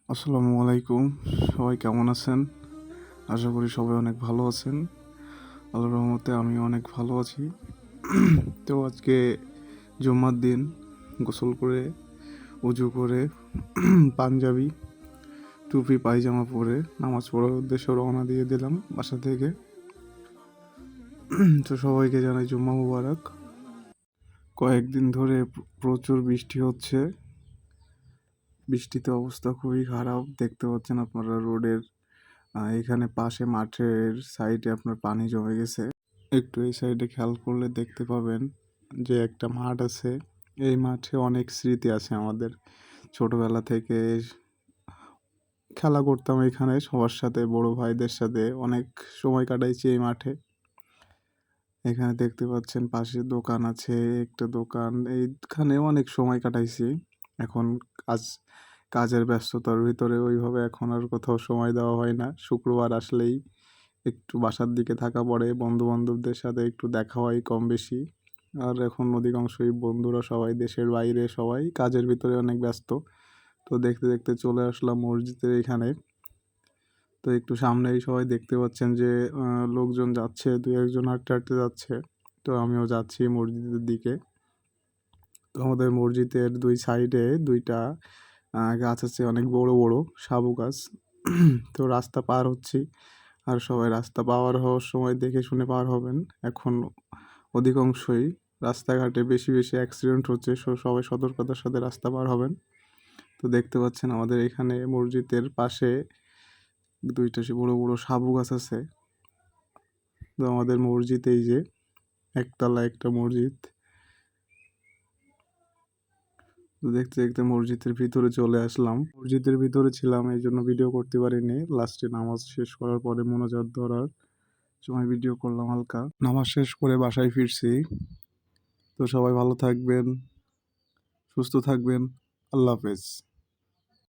আসসালামু আলাইকুম। সবাই কেমন আছেন? আশা করি সবাই অনেক ভালো আছেন। আল্লাহর রহমতে আমি অনেক ভালো আছি। তো আজকে জুম্মার দিন, গোসল করে উজু করে পাঞ্জাবি টুপি পায়জামা পরে নামাজ পড়ার উদ্দেশ্যে রওনা দিয়ে দিলাম বাসা থেকে। তো সবাইকে জানাই জুম্মা মুবারক। কয়েকদিন ধরে প্রচুর বৃষ্টি হচ্ছে। বৃষ্টিতে অবস্থা খুবই খারাপ, দেখতে পাচ্ছেন আপনারা রোডের এখানে পাশে মাঠের সাইডে আপনার পানি জমে গেছে। একটু এই সাইডে খেয়াল করলে দেখতে পাবেন যে একটা মাঠ আছে। এই মাঠে অনেক স্মৃতি আছে আমাদের। ছোটবেলা থেকে খেলা করতাম এখানে সবার সাথে, বড় ভাইদের সাথে অনেক সময় কাটাইছি এই মাঠে। এখানে দেখতে পাচ্ছেন পাশে দোকান আছে, একটা দোকান, এইখানে অনেক সময় কাটাইছি। এখন কাজ কাজের ব্যস্ততার ভিতরে ওইভাবে এখন আর কোথাও সময় দেওয়া হয় না। শুক্রবার আসলেই একটু বাসার দিকে থাকা পড়ে, বন্ধু বান্ধবদের সাথে একটু দেখা হয় কম বেশি। আর এখন অধিকাংশই বন্ধুরা সবাই দেশের বাইরে, সবাই কাজের ভিতরে অনেক ব্যস্ত। তো দেখতে দেখতে চলে আসলাম মসজিদের এখানে। তো একটু সামনেই সবাই দেখতে পাচ্ছেন যে লোকজন যাচ্ছে, দু একজন হাঁটতে হাঁটতে যাচ্ছে। তো আমিও যাচ্ছি মসজিদের দিকে। তো আমাদের মসজিদের দুই সাইডে দুইটা গাছ আছে, অনেক বড় বড় সাবু গাছ। তো রাস্তা পার হচ্ছি, আর সবাই রাস্তা পার হওয়ার সময় দেখে শুনে পার হবেন। এখন অধিকাংশই রাস্তাঘাটে বেশি বেশি অ্যাক্সিডেন্ট হচ্ছে, সবাই সতর্কতার সাথে রাস্তা পার হবেন। তো দেখতে পাচ্ছেন আমাদের এখানে মসজিদের পাশে দুইটা বড় বড় সাবু গাছ আছে। তো আমাদের মসজিদ এই যে একতলা একটা মসজিদ। তো দেখতে দেখতে মসজিদের ভিতরে চলে আসলাম। মসজিদের ভিতরে ছিলাম, এই জন্য ভিডিও করতে পারিনি। লাস্টে নামাজ শেষ করার পরে মোনাজাত ধরার সময় ভিডিও করলাম হালকা। নামাজ শেষ করে বাসায় ফিরছি। তো সবাই ভালো থাকবেন, সুস্থ থাকবেন। আল্লাহ হাফেজ।